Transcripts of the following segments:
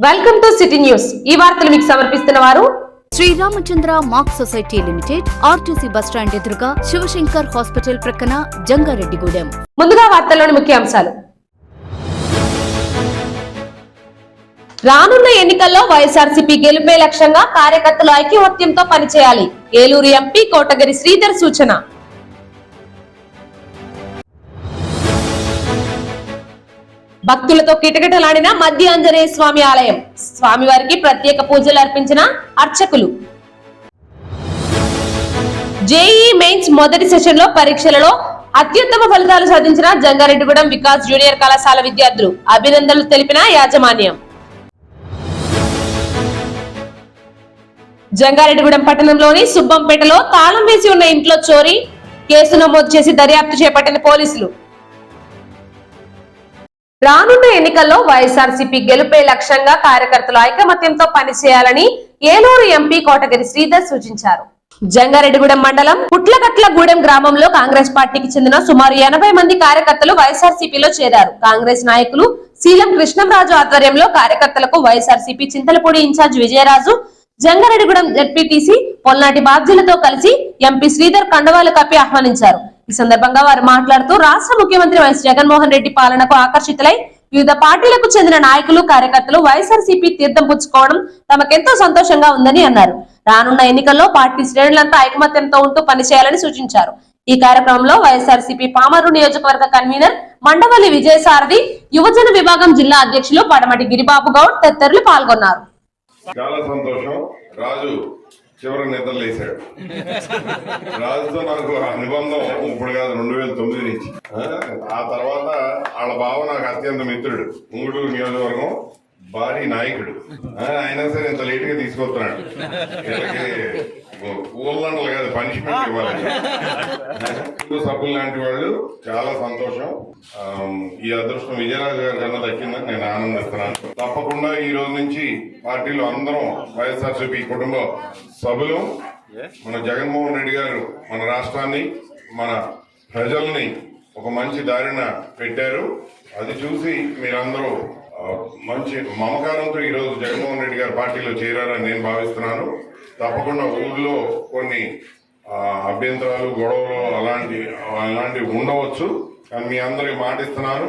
Welcome to city news. ఈ వార్తలు మీకు సమర్పిస్తున్న వారు Shri Ramachandra mark society limited, RTC bus stand ఎదురుగా, శివశంకర్ హాస్పిటల్ ప్రక్కన, జంగారెడ్డిగూడెం. ముందుగా వార్తల్లోని ముఖ్యాంశాలు. రానున్న ఎన్నికల్లో వైఎస్ఆర్సీపీ గెలుపే లక్ష్యంగా కార్యకర్తలు ఐక్యమత్యంతో పనిచేయాలి. ఏలూరు ఎంపీ కోటగిరి శ్రీధర్ సూచన. భక్తులతో కిటకిటలాడిన మధ్య ఆంజనేయ స్వామి ఆలయం. స్వామివారికి ప్రత్యేక పూజలు అర్పించిన అర్చకులు. జేఈ మెయిన్స్ మొదటి సెషన్ లో పరీక్షలలో అత్యుత్తమ ఫలితాలు సాధించిన జంగారెడ్డిగూడెం వికాస్ జూనియర్ కళాశాల విద్యార్థులు. అభినందనలు తెలిపిన యాజమాన్యం. జంగారెడ్డిగూడెం పట్టణంలోని సుబ్బంపేటలో తాళం వేసి ఉన్న ఇంట్లో చోరీ కేసు నమోదు చేసి దర్యాప్తు చేపట్టిన పోలీసులు. రానున్న ఎన్నికల్లో వైఎస్ఆర్సీపీ గెలుపే లక్ష్యంగా కార్యకర్తలు ఐకమత్యంతో పనిచేయాలని ఏలూరు ఎంపీ కోటగిరి శ్రీధర్ సూచించారు. జంగారెడ్డిగూడెం మండలం పుట్లగట్లగూడెం గ్రామంలో కాంగ్రెస్ పార్టీకి చెందిన సుమారు 80 మంది కార్యకర్తలు వైఎస్ఆర్సీపీలో చేరారు. కాంగ్రెస్ నాయకులు శీలం కృష్ణంరాజు ఆధ్వర్యంలో కార్యకర్తలకు వైఎస్ఆర్సీపీ చింతలపూడి ఇన్ఛార్జ్ విజయరాజు, జంగారెడ్డిగూడెం జెడ్పీటీసీ పొల్నాటి బాధ్యులతో కలిసి ఎంపీ శ్రీధర్ కండవాలు కప్పి ఆహ్వానించారు. ఈ సందర్భంగా వారు మాట్లాడుతూ రాష్ట్ర ముఖ్యమంత్రి వైఎస్ జగన్మోహన్ రెడ్డి పాలనకు ఆకర్షితులై వివిధ పార్టీలకు చెందిన నాయకులు కార్యకర్తలు వైఎస్ఆర్సీపీ తీర్థం పుచ్చుకోవడం తమకెంతో సంతోషంగా ఉందని అన్నారు. రానున్న ఎన్నికల్లో పార్టీ శ్రేణులంతా ఐకమత్యంతో ఉంటూ పనిచేయాలని సూచించారు. ఈ కార్యక్రమంలో వైఎస్ఆర్సీపీ పామరు నియోజకవర్గ కన్వీనర్ మండవల్లి విజయసారథి, యువజన విభాగం జిల్లా అధ్యక్షులు పడమటి గిరిబాబు గౌడ్ తదితరులు పాల్గొన్నారు. చాలా సంతోషం. రాజు చివరి నిద్రలేశాడు. రాజుతో నాకు అనుబంధం ఇప్పుడు కాదు, 2009 నుంచి. ఆ తర్వాత వాళ్ళ బావ నాకు అత్యంత మిత్రుడు, ఉంగుటూరు నియోజకవర్గం భారీ నాయకుడు. అయినా సరే ఇంత లేట్ గా తీసుకొస్తున్నాడు. వీళ్ళకి ఊళ్ళంటలు కాదు, పనిష్మెంట్ ఇవ్వాలి. సభ్యులు లాంటి వాళ్ళు. చాలా సంతోషం. ఈ అదృష్టం విజయరాజు గారి కన్నా దక్కిందని నేను ఆనందిస్తున్నాను. తప్పకుండా ఈ రోజు నుంచి పార్టీలో అందరం వైఎస్ఆర్సీపీ కుటుంబ సభ్యులు. మన జగన్మోహన్ రెడ్డి గారు మన రాష్ట్రాన్ని, మన ప్రజల్ని ఒక మంచి దారిన పెట్టారు. అది చూసి మీరందరూ మంచి మమకారంతో ఈరోజు జగన్మోహన్ రెడ్డి గారి పార్టీలో చేరారని నేను భావిస్తున్నాను. తప్పకుండా ఊళ్ళో కొన్ని అభ్యంతరాలు, గొడవలు అలాంటివి ఉండవచ్చు. కానీ మీ అందరికి మాటిస్తున్నాను,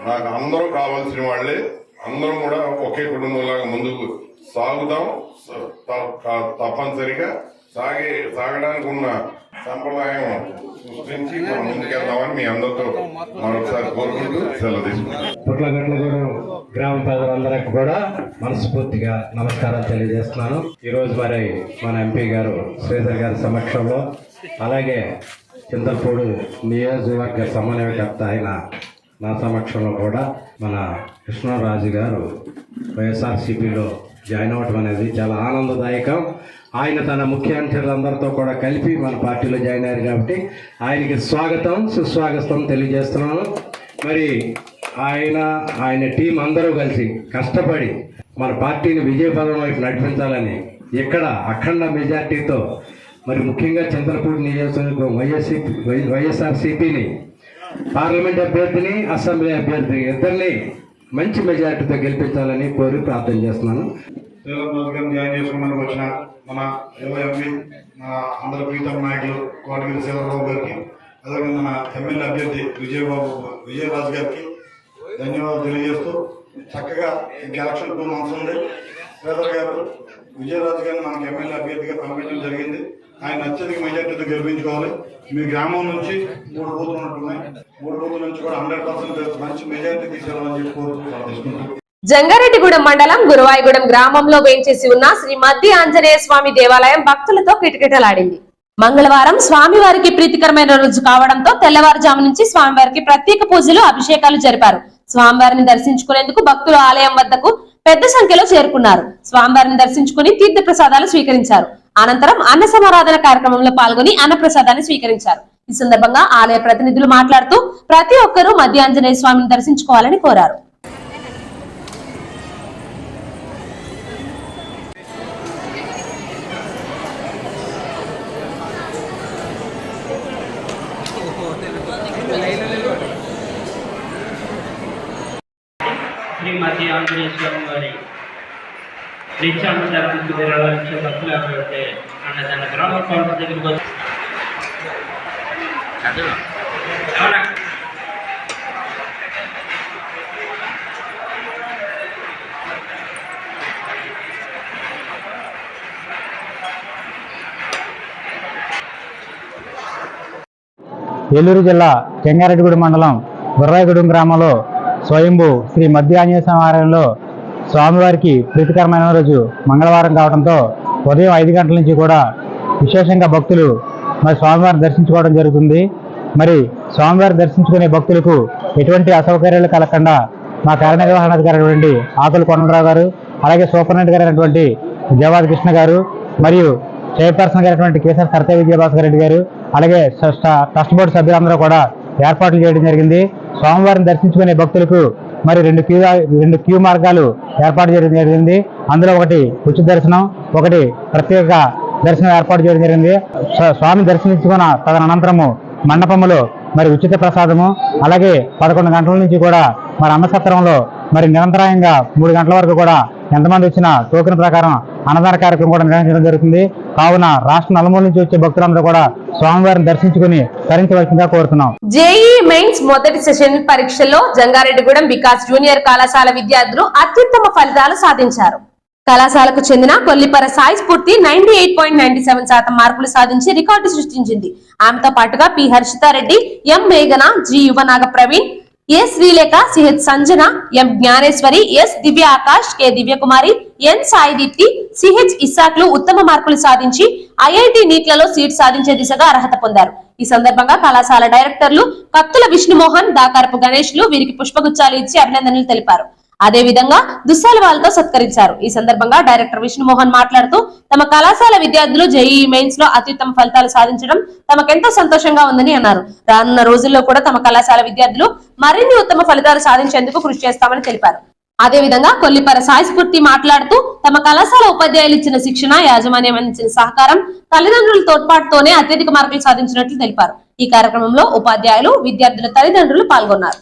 నాకు అందరూ కావాల్సిన వాళ్ళే. అందరం కూడా ఒకే కుటుంబంలాగా ముందుకు సాగుదాం. తప్పనిసరిగా సాగడానికి ఉన్న సంప్రదాయం సృష్టించి మనం ముందుకెళ్దామని మీ అందరితో మరొకసారి కోరుకుంటూ సెలవు తీసుకుంటాం. పుట్లగట్లగూడెం గ్రామ ప్రజలందరికీ కూడా మనస్ఫూర్తిగా నమస్కారాలు తెలియజేస్తున్నాను. ఈరోజు మరి మన ఎంపీ గారు శ్రీధర్ గారి సమక్షంలో, అలాగే చింతలపూడి నియోజకవర్గ సమన్వయకర్త అయిన నా సమక్షంలో కూడా మన కృష్ణరాజు గారు వైఎస్ఆర్సీపీలో జాయిన్ అవ్వటం అనేది చాలా ఆనందదాయకం. ఆయన తన ముఖ్య అనుచరులందరితో కూడా కలిపి మన పార్టీలో జాయిన్ అయ్యారు కాబట్టి ఆయనకి స్వాగతం, సుస్వాగతం తెలియజేస్తున్నాను. మరి ఆయన టీం అందరూ కలిసి కష్టపడి మన పార్టీని విజయపథం వైపు నడిపించాలని ఇక్కడ అఖండ మెజార్టీతో, మరి ముఖ్యంగా చింతలపూడి నియోజకవర్గం వైఎస్ఆర్సీపీని పార్లమెంట్ అభ్యర్థిని, అసెంబ్లీ అభ్యర్థిని ఇద్దరిని మంచి మెజార్టీతో గెలిపించాలని కోరి ప్రార్థన చేస్తున్నాను. జాయిన్ చేసుకోవడానికి వచ్చిన మన ఎంపీ, మన అందరి ప్రీతం నాయకులు కోటగిరి శ్రీధరరావు గారికి, అదేవిధంగా మన ఎమ్మెల్యే అభ్యర్థి విజయరాజు గారికి ధన్యవాదాలు తెలియజేస్తూ, చక్కగా ఇంక ఎలక్షన్ 2 months ఉంది. శ్రీధర్ గారు విజయరాజు గారిని మనకు ఎమ్మెల్యే అభ్యర్థిగా పంపించడం జరిగింది. ఆయన అత్యధిక మెజార్టీతో గెలిపించుకోవాలి. మీ గ్రామం నుంచి 3 బూతులు ఉన్నట్టున్నాయి. 3 బూతుల నుంచి కూడా 100% మంచి మెజార్టీ తీసుకెళ్ళాలని చెప్పి కోరుకుంటున్నాను. జంగారెడ్డిగూడెం మండలం గురువాయిగూడెం గ్రామంలో వేంచేసి ఉన్న శ్రీ మధ్య ఆంజనేయ స్వామి దేవాలయం భక్తులతో కిటకిటలాడింది. మంగళవారం స్వామివారికి ప్రీతికరమైన రోజు కావడంతో తెల్లవారుజాము నుంచి స్వామివారికి ప్రత్యేక పూజలు, అభిషేకాలు జరిపారు. స్వామివారిని దర్శించుకునేందుకు భక్తులు ఆలయం వద్దకు పెద్ద సంఖ్యలో చేరుకున్నారు. స్వామివారిని దర్శించుకుని తీర్థ ప్రసాదాలు స్వీకరించారు. అనంతరం అన్న సమారాధన కార్యక్రమంలో పాల్గొని అన్న ప్రసాదాన్ని స్వీకరించారు. ఈ సందర్భంగా ఆలయ ప్రతినిధులు మాట్లాడుతూ ప్రతి ఒక్కరూ మధ్య ఆంజనేయ స్వామిని దర్శించుకోవాలని కోరారు. శ్రీ మధ్య ఆంజనేయ స్వామి వారి నిత్యాన్నదానానికి విరాళాలు ఇచ్చే భక్తులు ఎవరైతే అన్నదాన గ్రామ కౌంటర్ దగ్గరికి వచ్చి ఏలూరు జిల్లా చెంగారెడ్డిగూడెం మండలం బుర్రాయిగూడెం గ్రామంలో స్వయంభూ శ్రీ మధ్య ఆంజనేయ స్వామి ఆలయంలో స్వామివారికి ప్రీతికరమైన రోజు మంగళవారం కావడంతో ఉదయం 5 గంటల నుంచి కూడా విశేషంగా భక్తులు మరి స్వామివారిని దర్శించుకోవడం జరుగుతుంది. మరి స్వామివారిని దర్శించుకునే భక్తులకు ఎటువంటి అసౌకర్యాలు కలగకుండా మా కార్యనిర్వహణాధికారి ఆకుల కొండలరావు గారు, అలాగే సూపరింటెండెంట్ గారైనటువంటి జవాది కృష్ణ గారు, మరియు చైర్పర్సన్ గారైనటువంటి కేసీఆర్ సరతే విజయభాస్కర్ రెడ్డి గారు, అలాగే ట్రస్ట్ బోర్డు సభ్యులందరూ కూడా ఏర్పాట్లు చేయడం జరిగింది. స్వామివారిని దర్శించుకునే భక్తులకు మరి రెండు క్యూ మార్గాలు ఏర్పాటు చేయడం జరిగింది. అందులో ఒకటి ఉచిత దర్శనం, ఒకటి ప్రత్యేక దర్శనం ఏర్పాటు చేయడం జరిగింది. స్వామి దర్శించుకున్న తదనంతరము మండపములో మరి ఉచిత ప్రసాదము, అలాగే 11 గంటల నుంచి కూడా మరి అన్నసత్రంలో మరి నిరంతరాయంగా 3 గంటల వరకు కూడా ఎంతమంది వచ్చినా టోకెన్ ప్రకారం అన్నదాన కార్యక్రమం కూడా నిర్వహించడం జరుగుతుంది. కావున రాష్ట్ర నలుమూల నుంచి వచ్చే భక్తులందరూ కూడా స్వామివారిని దర్శించుకుని తరించవలసిందిగా కోరుతున్నాం. జేఈ మెయిన్స్ మొదటి సెషన్ పరీక్షల్లో జంగారెడ్డిగూడెం వికాస్ జూనియర్ కళాశాల విద్యార్థులు అత్యుత్తమ ఫలితాలు సాధించారు. కళాశాలకు చెందిన కొల్లిపర సాయి స్ఫూర్తి 98.97% మార్కులు సాధించి రికార్డు సృష్టించింది. ఆమెతో పాటుగా పి హర్షితారెడ్డి, ఎం మేఘన, G Yuvanaga Praveen, S Srilekha, CH Sanjana, M Gnaneswari, S Divya Akash, K Divyakumari, N Sai Deepti, CH ఇస్సాక్లు ఉత్తమ మార్కులు సాధించి ఐఐటి నీట్లలో సీట్ సాధించే దిశగా అర్హత పొందారు. ఈ సందర్భంగా కళాశాల డైరెక్టర్లు కత్తుల విష్ణుమోహన్, దాకారపు గణేష్లు వీరికి పుష్పగుచ్చాలు ఇచ్చి అభినందనలు తెలిపారు. అదే విధంగా దుస్సాలవాలతో సత్కరించారు. ఈ సందర్భంగా డైరెక్టర్ విష్ణుమోహన్ మాట్లాడుతూ తమ కళాశాల విద్యార్థులు జేఈఈ మెయిన్స్ లో అత్యుత్తమ ఫలితాలు సాధించడం తమకెంతో సంతోషంగా ఉందని అన్నారు. రానున్న రోజుల్లో కూడా తమ కళాశాల విద్యార్థులు మరిన్ని ఉత్తమ ఫలితాలు సాధించేందుకు కృషి చేస్తామని తెలిపారు. అదే విధంగా కొల్లిపర సాయి స్ఫూర్తి మాట్లాడుతూ తమ కళాశాల ఉపాధ్యాయులు ఇచ్చిన శిక్షణ, యాజమాన్యం అందించిన సహకారం, తల్లిదండ్రుల తోడ్పాటుతోనే అత్యధిక మార్కులు సాధించినట్లు తెలిపారు. ఈ కార్యక్రమంలో ఉపాధ్యాయులు, విద్యార్థుల తల్లిదండ్రులు పాల్గొన్నారు.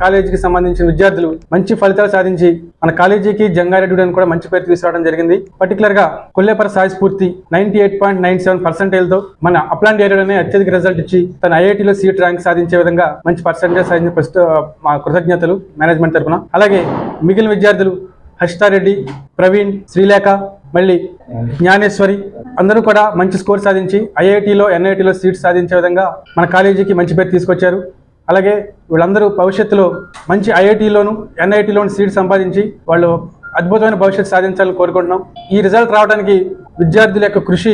కాలేజీకి సంబంధించిన విద్యార్థులు మంచి ఫలితాలు సాధించి మన కాలేజీకి జంగారెడ్డిగూడెం కూడా మంచి పేరు తీసుకురావడం జరిగింది. పర్టికులర్ గా కొల్లేపర సాయి స్ఫూర్తి 98.97% మన అప్లాంట్ ఏరియాలోనే అత్యధిక రిజల్ట్ ఇచ్చి తన ఐఐటీలో సీట్ ర్యాంక్ సాధించే విధంగా మంచి పర్సెంటేజ్ సాధించిన ఫస్ట్ మా కృతజ్ఞతలు మేనేజ్మెంట్ తరఫున. అలాగే మిగిలిన విద్యార్థులు హర్షితారెడ్డి, ప్రవీణ్, శ్రీలేఖ, మళ్ళీ జ్ఞానేశ్వరి అందరూ కూడా మంచి స్కోర్ సాధించి ఐఐటీలో, ఎన్ఐటీలో సీట్ సాధించే విధంగా మన కాలేజీకి మంచి పేరు తీసుకొచ్చారు. అలాగే వీళ్ళందరూ భవిష్యత్తులో మంచి ఐఐటీలోను, ఎన్ఐటీలోను సీట్ సంపాదించి వాళ్ళు అద్భుతమైన భవిష్యత్తు సాధించాలని కోరుకుంటున్నాం. ఈ రిజల్ట్ రావడానికి విద్యార్థుల యొక్క కృషి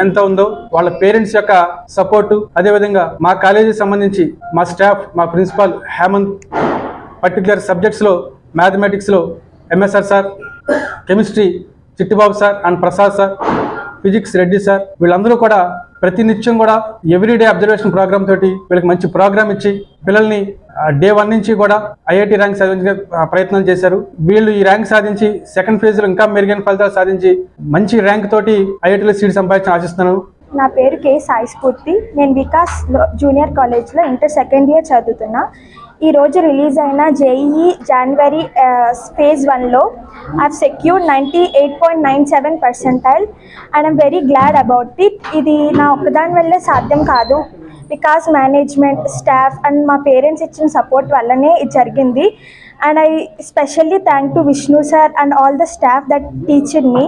ఎంత ఉందో, వాళ్ళ పేరెంట్స్ యొక్క సపోర్టు, అదేవిధంగా మా కాలేజీకి సంబంధించి మా స్టాఫ్, మా ప్రిన్సిపాల్ హేమంత్, పర్టికులర్ సబ్జెక్ట్స్లో మ్యాథమెటిక్స్లో MSR sir, chemistry Chittibabu sir and Prasad sir, physics Reddy sir, వీళ్ళందరూ కూడా ప్రతినిత్యం కూడా ఎవ్రీడే అబ్జర్వేషన్ ప్రోగ్రామ్ తోటి వీళ్ళకి మంచి ప్రోగ్రామ్ ఇచ్చి పిల్లల్ని డే 1 నుంచి కూడా ఐఐటి ర్యాంక్ సాధించే ప్రయత్నం చేశారు. వీళ్ళు ఈ ర్యాంక్ సాధించి సెకండ్ ఫేజ్ లో ఇంకా మెరుగైన ఫలితాలు సాధించి మంచి ర్యాంక్ తోటి ఐఐటీలో సీట్ సంపాదించి ఆశిస్తున్నాను. నా పేరు కే సాయి స్ఫూర్తి. నేను వికాస్ జూనియర్ కాలేజ్లో ఇంటర్ సెకండ్ ఇయర్ చదువుతున్నా. ఈరోజు రిలీజ్ అయిన JEE January phase 1లో I've secured 98.97% and I'm very glad about it. ఇది నా ఒక్కదాని వల్లే సాధ్యం కాదు. బికాస్ మేనేజ్మెంట్, స్టాఫ్ అండ్ మా పేరెంట్స్ ఇచ్చిన సపోర్ట్ వల్లనే ఇది జరిగింది. And I especially thank to Vishnu sir and all the staff that teached me.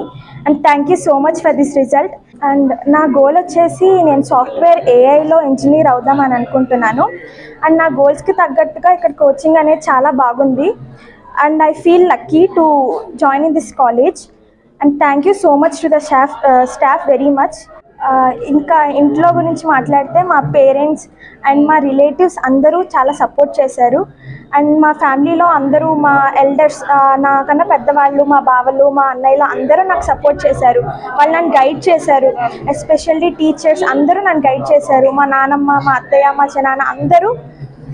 And thank you so much for this result. And నా గోల్ వచ్చేసి నేను సాఫ్ట్వేర్ ఏఐలో ఇంజనీర్ అవుదామని అనుకుంటున్నాను. అండ్ నా గోల్స్కి తగ్గట్టుగా ఇక్కడ కోచింగ్ అనేది చాలా బాగుంది. And I feel lucky to join in this college. And thank you so much to the staff very much. ఇంకా ఇంట్లో గురించి మాట్లాడితే మా పేరెంట్స్ అండ్ మా రిలేటివ్స్ అందరూ చాలా సపోర్ట్ చేశారు. అండ్ మా ఫ్యామిలీలో అందరూ, మా ఎల్డర్స్, నాకన్నా పెద్దవాళ్ళు, మా బావలు, మా అన్నయ్యలు అందరూ నాకు సపోర్ట్ చేశారు. వాళ్ళు నన్ను గైడ్ చేశారు. ఎస్పెషల్లీ టీచర్స్ అందరూ నన్ను గైడ్ చేశారు. మా నాన్నమ్మ, మా అత్తయ్య, మా చిన్నాన్న అందరూ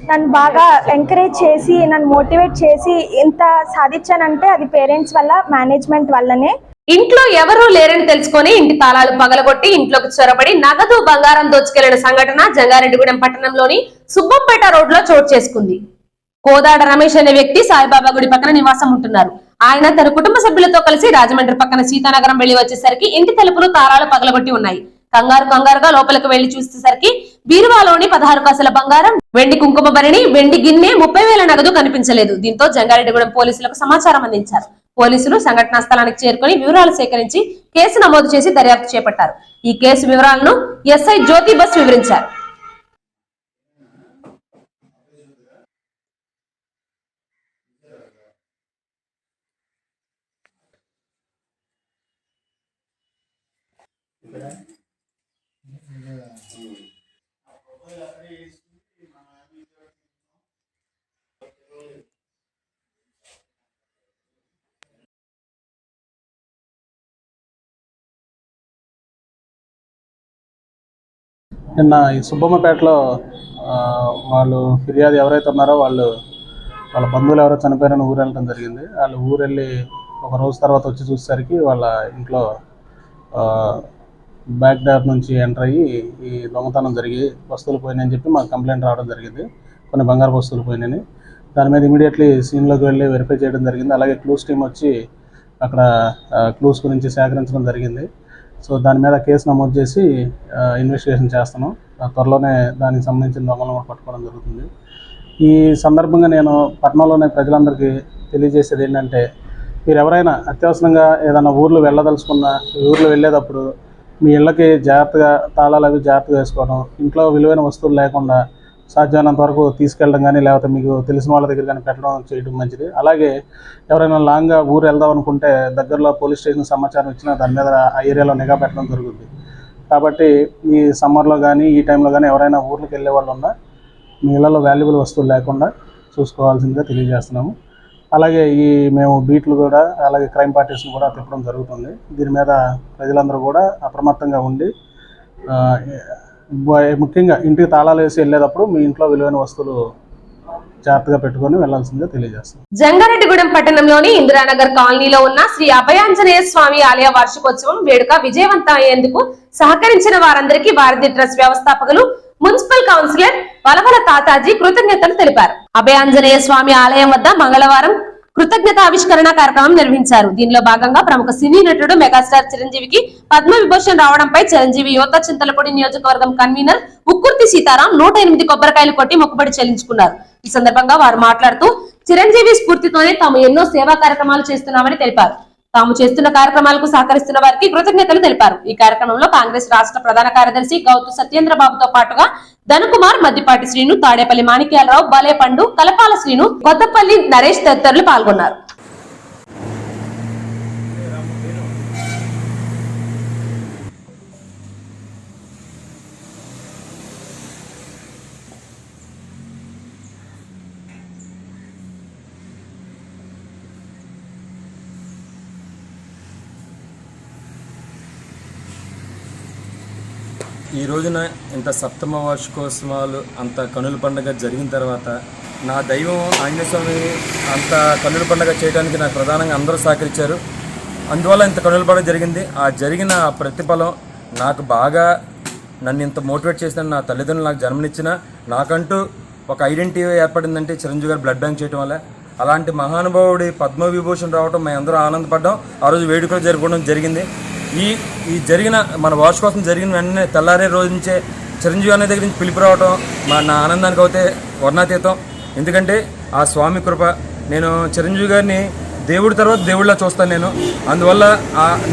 నన్ను బాగా ఎంకరేజ్ చేసి, నన్ను మోటివేట్ చేసి ఇంత సాధించానంటే అది పేరెంట్స్ వల్ల, మేనేజ్మెంట్ వల్లనే. ఇంట్లో ఎవరూ లేరని తెలుసుకొని ఇంటి తాళాలు పగలగొట్టి ఇంట్లోకి చొరబడి నగదు, బంగారం దోచుకెళ్లిన సంఘటన జంగారెడ్డిగూడెం పట్టణంలోని సుబ్బంపేట రోడ్ లో చోటు చేసుకుంది. కోదాడ రమేష్ అనే వ్యక్తి సాయిబాబా గుడి పక్కన నివాసం ఉంటున్నారు. ఆయన తన కుటుంబ సభ్యులతో కలిసి రాజమండ్రి పక్కన సీతానగరం వెళ్లి వచ్చేసరికి ఇంటి తలుపులు తాళాలు పగలగొట్టి ఉన్నాయి. కంగారుగా లోపలికి వెళ్లి చూసేసరికి బీరువాలోని 16 కాసుల బంగారం, వెండి కుంకుమ భరణి, వెండి గిన్నె, 30,000 నగదు కనిపించలేదు. దీంతో జంగారెడ్డిగూడెం పోలీసులకు సమాచారం అందించారు. పోలీసులు సంఘటనా స్థలానికి చేరుకుని వివరాలు సేకరించి కేసు నమోదు చేసి దర్యాప్తు చేపట్టారు. ఈ కేసు వివరాలను ఎస్ఐ జ్యోతి బస్ వివరించారు. నిన్న ఈ సుబ్బమ్మపేటలో వాళ్ళు ఫిర్యాదు ఎవరైతే ఉన్నారో వాళ్ళ బంధువులు ఎవరో చనిపోయారని ఊరు వెళ్ళడం జరిగింది. వాళ్ళు ఊరు వెళ్ళి ఒక రోజు తర్వాత వచ్చి చూసేసరికి వాళ్ళ ఇంట్లో బ్యాక్ డోర్ నుంచి ఎంటర్ అయ్యి ఈ దొంగతనం జరిగి వస్తువులు పోయినాయని చెప్పి మాకు కంప్లైంట్ రావడం జరిగింది. కొన్ని బంగారు వస్తువులు పోయినాయని. దాని మీద ఇమీడియట్లీ సీన్లోకి వెళ్ళి వెరిఫై చేయడం జరిగింది. అలాగే క్లూస్ టీమ్ వచ్చి అక్కడ క్లూస్ గురించి సేకరించడం జరిగింది. సో దాని మీద కేసు నమోదు చేసి ఇన్వెస్టిగేషన్ చేస్తున్నాం. త్వరలోనే దానికి సంబంధించిన దొంగలను కూడా పట్టుకోవడం జరుగుతుంది. ఈ సందర్భంగా నేను పట్టణంలోనే ప్రజలందరికీ తెలియజేసేది ఏంటంటే, మీరు ఎవరైనా అత్యవసరంగా ఏదైనా ఊర్లు వెళ్ళదలుచుకున్నా, ఊర్లు వెళ్ళేటప్పుడు మీ ఇళ్ళకి జాగ్రత్తగా తాళాలు అవి జాగ్రత్తగా వేసుకోవడం, ఇంట్లో విలువైన వస్తువులు లేకుండా సాధ్యమైనంత వరకు తీసుకెళ్ళడం కానీ, లేకపోతే మీకు తెలిసిన వాళ్ళ దగ్గర కానీ పెట్టడం చేయడం మంచిది. అలాగే ఎవరైనా లాంగ్గా ఊరు వెళ్దాం అనుకుంటే దగ్గరలో పోలీస్ స్టేషన్ సమాచారం ఇచ్చినా దాని మీద ఆ ఏరియాలో నిఘా పెట్టడం జరుగుతుంది. కాబట్టి ఈ సమ్మర్లో కానీ ఈ టైంలో కానీ ఎవరైనా ఊర్లకు వెళ్ళే వాళ్ళు ఉన్నా మీ ఇళ్లలో వాల్యుబుల్ వస్తువులు లేకుండా చూసుకోవాల్సిందిగా తెలియజేస్తున్నాము. అలాగే మేము బీట్లు కూడా, అలాగే క్రైమ్ పార్టీస్ని కూడా తిప్పడం జరుగుతుంది. దీని మీద ప్రజలందరూ కూడా అప్రమత్తంగా ఉండి, ముఖ్యంగా ఇంటికి తాళాలు వేసి వెళ్ళేటప్పుడు మీ ఇంట్లో విలువైన వస్తువులు జాగ్రత్తగా పెట్టుకొని వెళ్లాల్సిందిగా తెలియజేస్తాం. జంగారెడ్డిగూడెం పట్టణంలోని ఇందిరానగర్ కాలనీలో ఉన్న శ్రీ అభయాంజనేయ స్వామి ఆలయ వార్షికోత్సవం వేడుక విజయవంతం అయ్యేందుకు సహకరించిన వారందరికీ భారతీయ ట్రస్ట్ వ్యవస్థాపకులు, మున్సిపల్ కౌన్సిలర్ వలవల తాతాజీ కృతజ్ఞతలు తెలిపారు. అభయాంజనేయ స్వామి ఆలయం వద్ద మంగళవారం కృతజ్ఞత ఆవిష్కరణ కార్యక్రమం నిర్వహించారు. దీనిలో భాగంగా ప్రముఖ సినీ నటుడు మెగాస్టార్ చిరంజీవికి పద్మ విభూషణ్ రావడంపై చిరంజీవి యువత చింతలపూడి నియోజకవర్గం కన్వీనర్ ఉక్కుర్తి సీతారాం 108 కొబ్బరికాయలు కొట్టి మొక్కుబడి చెల్లించుకున్నారు. ఈ సందర్భంగా వారు మాట్లాడుతూ, చిరంజీవి స్ఫూర్తితోనే తాము ఎన్నో సేవా కార్యక్రమాలు చేస్తున్నామని తెలిపారు. తాము చేస్తున్న కార్యక్రమాలకు సహకరిస్తున్న వారికి కృతజ్ఞతలు తెలిపారు. ఈ కార్యక్రమంలో కాంగ్రెస్ రాష్ట్ర ప్రధాన కార్యదర్శి గౌతు సత్యేంద్రబాబుతో పాటుగా ధనకుమార్, మద్దిపాటి శ్రీను, తాడేపల్లి మాణిక్యాలరావు, బలేపండు, కలపాల శ్రీను, కొత్తపల్లి నరేష్ తదితరులు పాల్గొన్నారు. ఈ రోజున ఇంత సప్తమ వార్షికోత్సవాలు అంత కనుల పండుగ జరిగిన తర్వాత నా దైవం ఆంజనేయ స్వామి అంత కనుల పండుగ చేయడానికి నాకు ప్రధానంగా అందరూ సహకరించారు. అందువల్ల ఇంత కనుల పండుగ జరిగింది. ఆ జరిగిన ప్రతిఫలం నాకు బాగా నన్ను ఇంత మోటివేట్ చేసిన నా తల్లిదండ్రులు నాకు జన్మనిచ్చిన నాకంటూ ఒక ఐడెంటిటీ ఏర్పడిందంటే చిరంజీవి గారు బ్లడ్ బ్యాంక్ చేయడం వల్ల. అలాంటి మహానుభావుడి పద్మ విభూషణ్ రావడం మేము అందరూ ఆనందపడ్డాం. ఆ రోజు వేడుకలు జరుపుకోవడం జరిగింది. ఈ జరిగిన మన వార్షికోత్సవం జరిగిన వెంటనే తెల్లారే రోజు నుంచే చిరంజీవి అనే దగ్గర నుంచి పిలుపు రావడం నా ఆనందానికి అయితే వర్ణాతీతం. ఎందుకంటే ఆ స్వామి కృప. నేను చిరంజీవి గారిని దేవుడి తర్వాత దేవుడిలా చూస్తాను నేను. అందువల్ల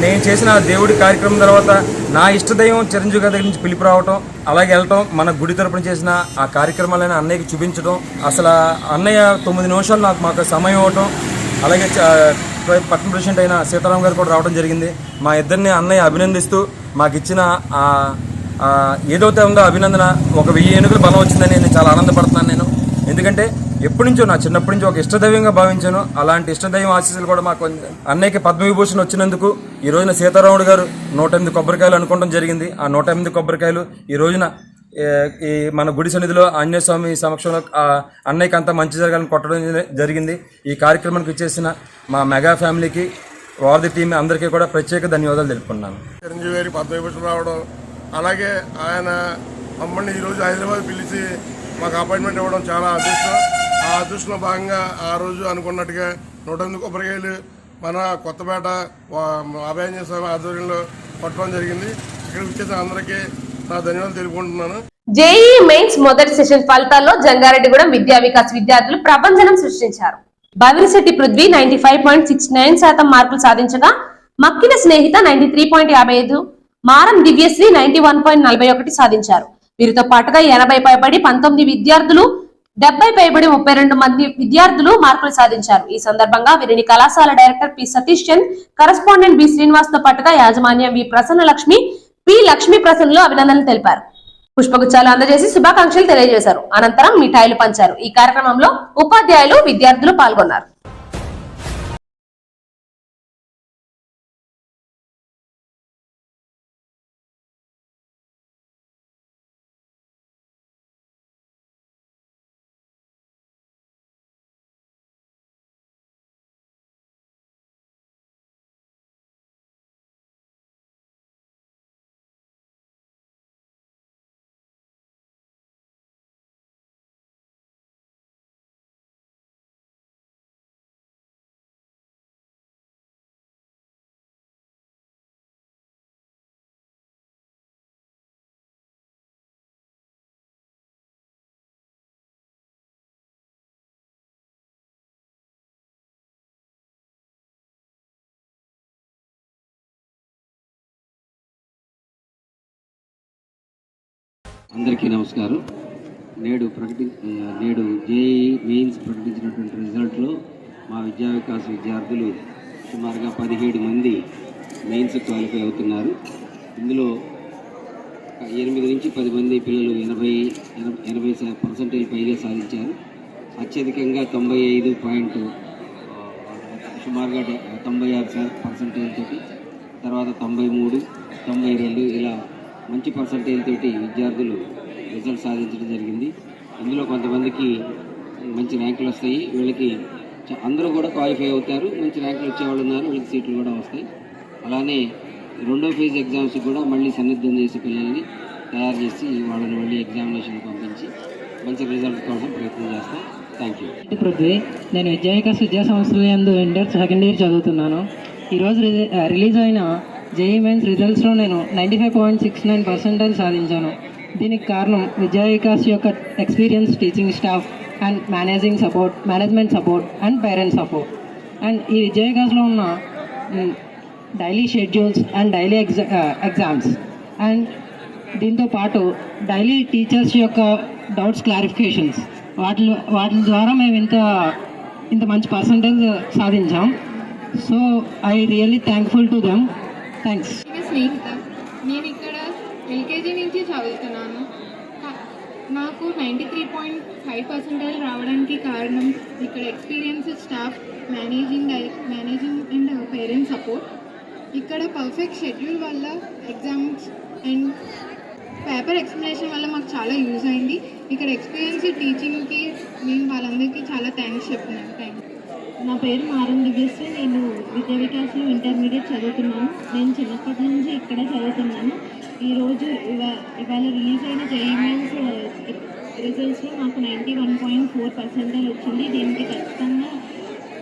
నేను చేసిన దేవుడి కార్యక్రమం తర్వాత నా ఇష్టదైవం చిరంజీవి గారి దగ్గర నుంచి పిలుపు రావటం, అలాగే వెళ్ళటం, మన గుడి తరపున చేసిన ఆ కార్యక్రమాలను అన్నయ్యకి చూపించడం, అసలు అన్నయ్య 9 నిమిషాలు మాకు సమయం ఇవ్వటం, అలాగే పట్టణ ప్రెసిడెంట్ అయిన సీతారాం గారు కూడా రావడం జరిగింది. మా ఇద్దరిని అన్నయ్య అభినందిస్తూ మాకు ఇచ్చిన ఏదైతే ఉందో అభినందన 1000 ఏనుగులు బలం వచ్చిందని నేను చాలా ఆనందపడుతున్నాను నేను. ఎందుకంటే ఎప్పటి నుంచో నా చిన్నప్పటి నుంచి ఒక ఇష్టదైవంగా భావించాను. అలాంటి ఇష్టదైవం ఆశీస్సులు కూడా మాకు అన్నయ్యకి పద్మవిభూషణ్ వచ్చినందుకు ఈ రోజున సీతారాముడు గారు 108 కొబ్బరికాయలు అనుకోవడం జరిగింది. ఆ 108 కొబ్బరికాయలు ఈ రోజున ఈ మన గుడి సన్నిధిలో ఆంజనేయ స్వామి సమక్షంలో అన్నయ్యకి అంతా మంచి జరగాలని కొట్టడం జరిగింది. ఈ కార్యక్రమానికి ఇచ్చేసిన మా మెగా ఫ్యామిలీకి, వారధి టీం అందరికీ కూడా ప్రత్యేక ధన్యవాదాలు తెలుపుకున్నాను. చిరంజీవి గారి పద్మవిభూషణ్ రావడం, అలాగే ఆయన మమ్మల్ని ఈరోజు హైదరాబాద్ పిలిచి మాకు అపాయింట్మెంట్ ఇవ్వడం చాలా అదృష్టం. ఆ అదృష్టంలో భాగంగా ఆ రోజు అనుకున్నట్టుగా 108 కొబ్బరికాయలు మన కొత్తపేట అభయాంజనేయ స్వామి ఆధ్వర్యంలో పట్టడం జరిగింది. ఇక్కడికి వచ్చేసిన అందరికీ నా ధన్యవాదాలు తెలుపుకుంటున్నాను. జేఈ మెయిన్స్ మొదటి సెషన్ ఫలితాల్లో జంగారెడ్డిగూడెం విద్యా వికాస్ విద్యార్థులు ప్రభంజనం సృష్టించారు. బవిరిశెట్టి పృథ్వీ 95.69% మార్కులు సాధించగా మక్కిన స్నేహిత 93.55, మారం దివ్యశ్రీ 91.41 సాధించారు. వీరితో పాటుగా 80 పైబడి 19 విద్యార్థులు, 70 పైబడి 32 మంది విద్యార్థులు మార్కులు సాధించారు. ఈ సందర్భంగా వీరిని కళాశాల director P Satish Chand, correspondent B Srinivas తో పాటుగా యాజమాన్యం వి ప్రసన్న లక్ష్మి, పి లక్ష్మీ ప్రసన్నలు అభినందనలు తెలిపారు. పుష్పగుచ్చాలు అందజేసి శుభాకాంక్షలు తెలియజేశారు. అనంతరం మిఠాయిలు పంచారు. ఈ కార్యక్రమంలో ఉపాధ్యాయులు, విద్యార్థులు పాల్గొన్నారు. అందరికీ నమస్కారం. నేడు జేఈ మెయిన్స్ ప్రకటించినటువంటి రిజల్ట్లో మా విద్యా వికాస్ విద్యార్థులు సుమారుగా 17 మంది మెయిన్స్ క్వాలిఫై అవుతున్నారు. ఇందులో 8 నుంచి 10 మంది పిల్లలు 80% పైగా సాధించారు. అత్యధికంగా 95 సుమారుగా 96% తోటి, తర్వాత 93, 92 ఇలా మంచి పర్సంటేజ్ తోటి విద్యార్థులు రిజల్ట్ సాధించడం జరిగింది. ఇందులో కొంతమందికి మంచి ర్యాంకులు వస్తాయి. వీళ్ళకి అందరూ కూడా క్వాలిఫై అవుతారు. మంచి ర్యాంకులు వచ్చేవాళ్ళు ఉన్నారు, వీళ్ళకి సీట్లు కూడా వస్తాయి. అలానే రెండో ఫేజ్ ఎగ్జామ్స్ కూడా మళ్ళీ సన్నిద్ధం చేసి పిల్లల్ని తయారు చేసి వాళ్ళని మళ్ళీ ఎగ్జామినేషన్ పంపించి మంచి రిజల్ట్ కోసం ప్రయత్నం చేస్తాం. Thank you. పృథ్వీ, నేను విద్యా వికాస్ విద్యా సంస్థల యందు సెకండ్ ఇయర్ చదువుతున్నాను. ఈరోజు రిలీజ్ అయిన జేఈ మెయిన్స్ రిజల్ట్స్లో నేను 95.69% సాధించాను. దీనికి కారణం విద్యా వికాస్ యొక్క experience teaching staff and management support and parents support. And ఈ విద్యా వికాస్లో ఉన్న daily schedules and daily exams and దీంతో పాటు డైలీ టీచర్స్ యొక్క డౌట్స్ క్లారిఫికేషన్స్ వాటి ద్వారా మేము ఇంత మంచి పర్సంటేజ్ సాధించాం. So I really thankful to them. Thanks. Snehitha, నేను ఇక్కడ ఎల్కేజీ నుంచి చదువుతున్నాను. నాకు 93.5% రావడానికి కారణం ఇక్కడ experience staff, managing and parents support. ఇక్కడ పర్ఫెక్ట్ షెడ్యూల్ వల్ల ఎగ్జామ్స్ అండ్ పేపర్ ఎక్స్ప్లెనేషన్ వల్ల మాకు చాలా యూజ్ అయింది. ఇక్కడ ఎక్స్పీరియన్స్ టీచింగ్కి మేము వాళ్ళందరికీ చాలా థ్యాంక్స్ చెప్తున్నాను. Thank you. నా పేరు మారం దివ్యశ్రీ. నేను విద్యా వికాస్లో ఇంటర్మీడియట్ చదువుతున్నాను. నేను చిన్నప్పటి నుంచి ఇక్కడే చదువుతున్నాను. ఈరోజు ఇవాళ రిలీజ్ అయిన జేఈ మెయిన్స్ రిజల్ట్స్లో నాకు 91.4% వచ్చింది. దీనికి ఖచ్చితంగా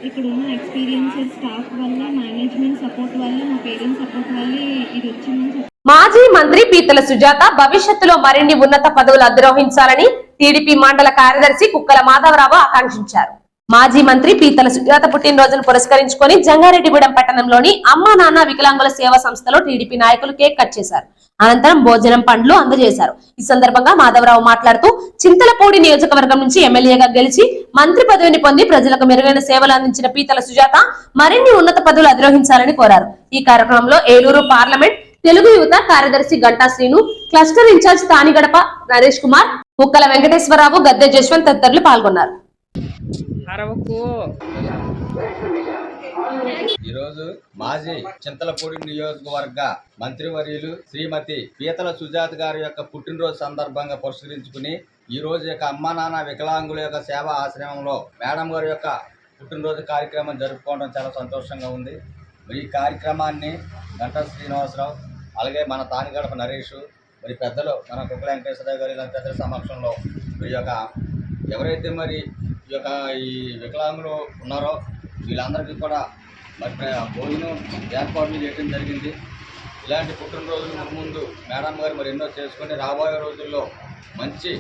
ఇక్కడ ఉన్న ఎక్స్పీరియన్స్ స్టాఫ్ వల్ల, మేనేజ్మెంట్ సపోర్ట్ వల్ల, మా పేరెంట్స్ సపోర్ట్ వల్ల ఇది వచ్చిందని. మాజీ మంత్రి పీతల సుజాత భవిష్యత్తులో మరిన్ని ఉన్నత పదవులు అధిరోహించాలని టీడీపీ మండల కార్యదర్శి కుక్కల మాధవరావు ఆకాంక్షించారు. మాజీ మంత్రి పీతల సుజాత పుట్టినరోజును పురస్కరించుకొని జంగారెడ్డిగూడెం పట్టణంలోని అమ్మా నాన్న వికలాంగుల సేవా సంస్థలో టీడీపీ నాయకులు కేక్ కట్ చేశారు. అనంతరం భోజనం, పండ్లు అందజేశారు. ఈ సందర్భంగా మాధవరావు మాట్లాడుతూ చింతలపూడి నియోజకవర్గం నుంచి ఎమ్మెల్యేగా గెలిచి మంత్రి పదవిని పొంది ప్రజలకు మెరుగైన సేవలు అందించిన పీతల సుజాత మరిన్ని ఉన్నత పదవులు అధిరోహించాలని కోరారు. ఈ కార్యక్రమంలో ఏలూరు పార్లమెంట్ తెలుగు యువత కార్యదర్శి గంటా శ్రీను, క్లస్టర్ ఇన్ఛార్జ్ తానిగడప నరేష్ కుమార్, ముక్కల వెంకటేశ్వరరావు, గద్దె జశ్వంత్ తదితరులు పాల్గొన్నారు. ఈరోజు మాజీ చింతలపూడి నియోజకవర్గ మంత్రివర్యులు శ్రీమతి పీతల సుజాత గారి యొక్క పుట్టినరోజు సందర్భంగా పురస్కరించుకుని ఈ రోజు యొక్క అమ్మా నాన్న వికలాంగుల యొక్క సేవా ఆశ్రమంలో మేడం గారి యొక్క పుట్టినరోజు కార్యక్రమం జరుపుకోవడం చాలా సంతోషంగా ఉంది. మరి ఈ కార్యక్రమాన్ని గంటా శ్రీనివాసరావు, అలాగే మన తానిగడప నరేష్, మరి పెద్దలు మన కుక్కల వెంకటేశ్వరరావు గారి ఇలాంటి పెద్దల సమక్షంలో ఈ యొక్క ఎవరైతే మరి ఈ వికలాంగులు ఉన్నారో వీళ్ళందరికీ కూడా మరి భోజనం ఏర్పాట్లు చేయడం జరిగింది. ఇలాంటి పుట్టినరోజులు ముందు మేడం గారు మరి ఎన్నో చేసుకొని రాబోయే రోజుల్లో మంచి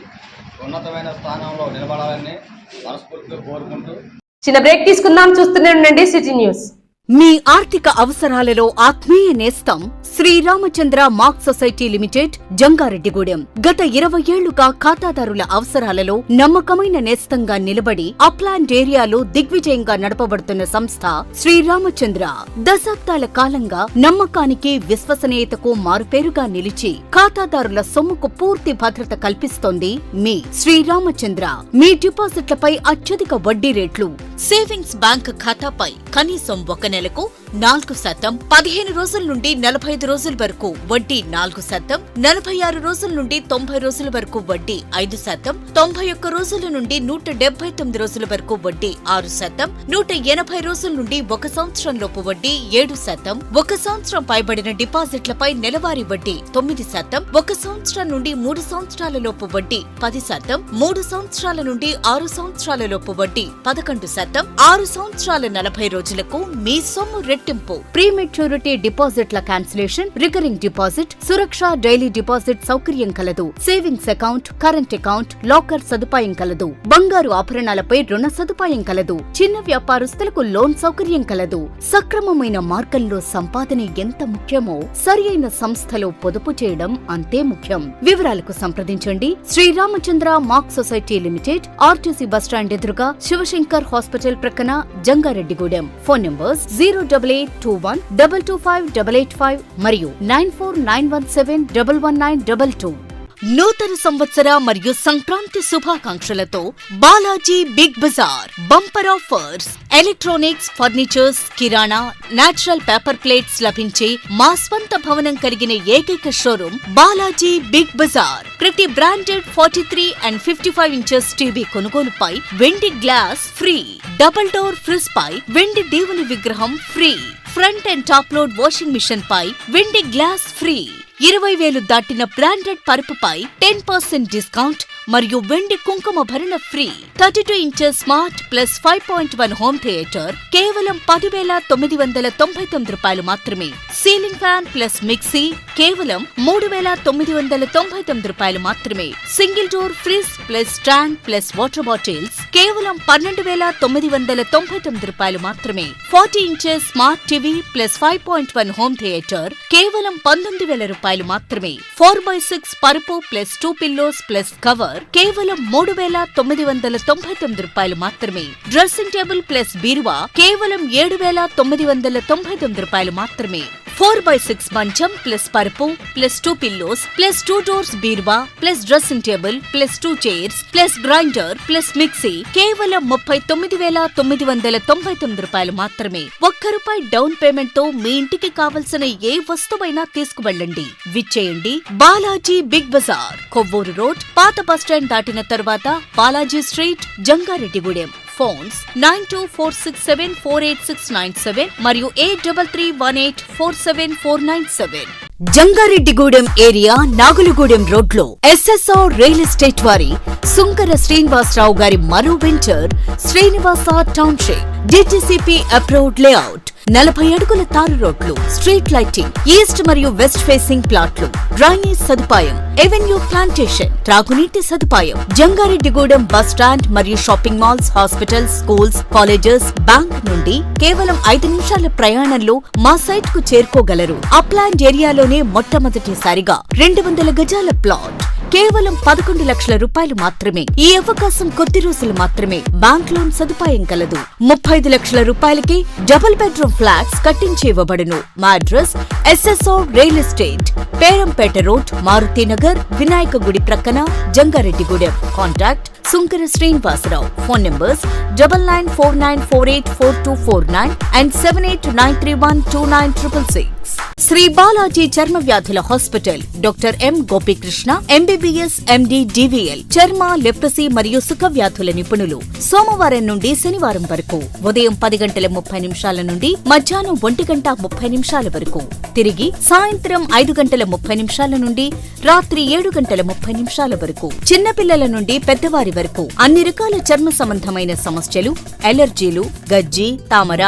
ఉన్నతమైన స్థానంలో నిలబడాలని మనస్ఫూర్తిగా కోరుకుంటూ చిన్న బ్రేక్ తీసుకుందాం. చూస్తూనే ఉండండి సిటీ న్యూస్. మీ ఆర్థిక అవసరాలలో ఆత్మీయ నేస్తం శ్రీరామచంద్ర మాక్ సొసైటీ లిమిటెడ్ జంగారెడ్డిగూడెం. గత 20 ఏళ్లుగా ఖాతాదారుల అవసరాలలో నమ్మకమైన నేస్తంగా నిలబడి అప్లాండ్ ఏరియాలో దిగ్విజయంగా నడపబడుతున్న సంస్థ శ్రీరామచంద్ర. దశాబ్దాల కాలంగా నమ్మకానికి విశ్వసనీయతకు మారుపేరుగా నిలిచి ఖాతాదారుల సొమ్ముకు పూర్తి భద్రత కల్పిస్తోంది మీ శ్రీరామచంద్ర. మీ డిపాజిట్లపై అత్యధిక వడ్డీ రేట్లు, సేవింగ్స్ బ్యాంక్ ఖాతాపై కనీసం 1 నెలకు 4%, 15 రోజుల నుండి 45 రోజుల వరకు వడ్డీ 4%, 46 రోజుల నుండి 90 రోజుల వరకు వడ్డీ 5%, 91 రోజుల నుండి 179 రోజుల వరకు వడ్డీ 6%, 180 రోజుల నుండి 1 సంవత్సరంలోపు వడ్డీ 7%, 1 సంవత్సరం పైబడిన డిపాజిట్లపై నెలవారీ వడ్డీ 9%, 1 సంవత్సరం నుండి 3 సంవత్సరాల లోపు వడ్డీ 10%, 3 సంవత్సరాల నుండి 6 సంవత్సరాల లోపు వడ్డీ 11%, 6 సంవత్సరాల 40 రోజులకు మీ సొమ్ము రెట్టింపు. ప్రీమెచ్యూరిటీ డిపాజిట్ల క్యాన్సిలేషన్, రికరింగ్ డిపాజిట్, సురక్ష డైలీ డిపాజిట్ సౌకర్యం కలదు. Savings account, current account, locker సదుపాయం కలదు. బంగారు ఆభరణాలపై రుణ సదుపాయం కలదు. చిన్న వ్యాపారస్తులకు లోన్ సౌకర్యం కలదు. సక్రమమైన మార్గంలో సంపాదన ఎంత ముఖ్యమో సరియైన సంస్థలో పొదుపు చేయడం అంతే ముఖ్యం. వివరాలకు సంప్రదించండి. శ్రీరామచంద్ర మాక్ సొసైటీ లిమిటెడ్, ఆర్టీసీ బస్టాండ్ ఎదురుగా, శివశంకర్ హాస్పిటల్ ప్రక్కన, జంగారెడ్డిగూడెం. ఫోన్ నంబర్స్ 08821 225 885 మరియు 949171 11922. నూతన సంవత్సర మరియు సంక్రాంతి శుభాకాంక్షలతో Balaji big bazaar bumper offers. Electronics, furnitures, కిరాణా, నేచురల్ పేపర్ ప్లేట్స్ లభించే మా స్వంత భవనం కలిగిన ఏకైక షోరూం బాలాజీ బిగ్ బజార్. ప్రతి బ్రాండెడ్ 43 and 55 ఇంచెస్ టీవీ కొనుగోలుపై వెండి glass free. Double door fridge పై వెండి దేవుని విగ్రహం free. Front and top load washing machine పై వెండి గ్లాస్ ఫ్రీ. 20,000 దాటిన బ్రాండెడ్ పరుపుపై 10% డిస్కౌంట్ మరియు వెండి కుంకుమ భరణ free. 32 inches smart plus 5.1 home theatre కేవలం 10,999 రూపాయలు మాత్రమే. సీలింగ్ ఫ్యాన్ ప్లస్ మిక్సీ కేవలం 3,999 రూపాయలు మాత్రమే. Single door fridge plus stand plus water bottles కేవలం 12,999 రూపాయలు మాత్రమే. 40 inches smart TV plus 5.1 home theatre కేవలం 19,000 రూపాయలు మాత్రమే. 4x6 పరుపు ప్లస్ 2 పిల్లోస్ ప్లస్ కవర్ కేవలం 3,999 రూపాయలు మాత్రమే. డ్రెస్సింగ్ టేబుల్ ప్లస్ బీరువా కేవలం 7,999 రూపాయలు మాత్రమే. 4x6 మంచం ప్లస్ పరుపు ప్లస్ 2 పిల్లోస్ ప్లస్ 2 డోర్స్ బీరువా plus dressing table plus 2 chairs plus grinder plus mixie కేవలం 39,999 రూపాయలు మాత్రమే. ₹1 డౌన్ పేమెంట్ తో మీ ఇంటికి కావలసిన ఏ వస్తువైనా తీసుకువెళ్ళండి. విచ్చేయండి బాలాజీ బిగ్ బజార్, కొవ్వూరు రోడ్, పాత బస్టాండ్ దాటిన తరువాత బాలాజీ స్ట్రీట్, జంగారెడ్డిగూడెం. ఫోన్స్ 9246748697 మరియు 8331847497. జంగారెడ్డిగూడెం ఏరియా నాగులగూడెం రోడ్లో ఎస్ఎస్ఆర్ రియల్ ఎస్టేట్ వారి సుంకర శ్రీనివాసరావు గారి మరో venture Srinivasa township. DTCP approved layout, 40 అడుగుల తారు రోడ్లు, స్ట్రీట్ లైటింగ్, ఈస్ట్ మరియు వెస్ట్ ఫేసింగ్ ప్లాట్లు, డ్రైనేజ్ సదుపాయం, ఎవెన్యూ ప్లాంటేషన్, త్రాగునీటి సదుపాయం. జంగారెడ్డిగూడెం బస్ స్టాండ్ మరియు shopping malls, hospitals, schools, colleges, bank నుండి కేవలం 5 నిమిషాల ప్రయాణంలో మా సైట్ కు చేరుకోగలరు. అప్లాండ్ ఏరియాలోనే మొట్టమొదటిసారిగా 200 గజాల ప్లాట్ కేవలం 11 లక్షల రూపాయలు మాత్రమే. ఈ అవకాశం కొద్ది రోజులు మాత్రమే. బ్యాంక్ లోన్ సదుపాయం కలదు. 35 లక్షల రూపాయలకి డబుల్ బెడ్రూమ్ ఫ్లాట్స్ కట్టించి ఇవ్వబడును. మా address SSR real estate, Perampeta road, Marutinagar, Vinayaka గుడి ప్రక్కన, Jangareddygudem. Contact Sunkara Srinivasarao. Phone numbers 9949484249 and 7893129666. Sri Balaji చర్మ వ్యాధుల hospital, doctor M Gopikrishna, MBBS, MD, DVL, చర్మ, లెప్రసీ మరియు సుఖ వ్యాధుల నిపుణులు. సోమవారం నుండి శనివారం వరకు ఉదయం 10:30 నుండి మధ్యాహ్నం 1:30 వరకు, తిరిగి సాయంత్రం 5:30 నుండి రాత్రి 7:30 వరకు. చిన్నపిల్లల నుండి పెద్దవారి వరకు అన్ని రకాల చర్మ సంబంధమైన సమస్యలు, ఎలర్జీలు, గజ్జి, తామర,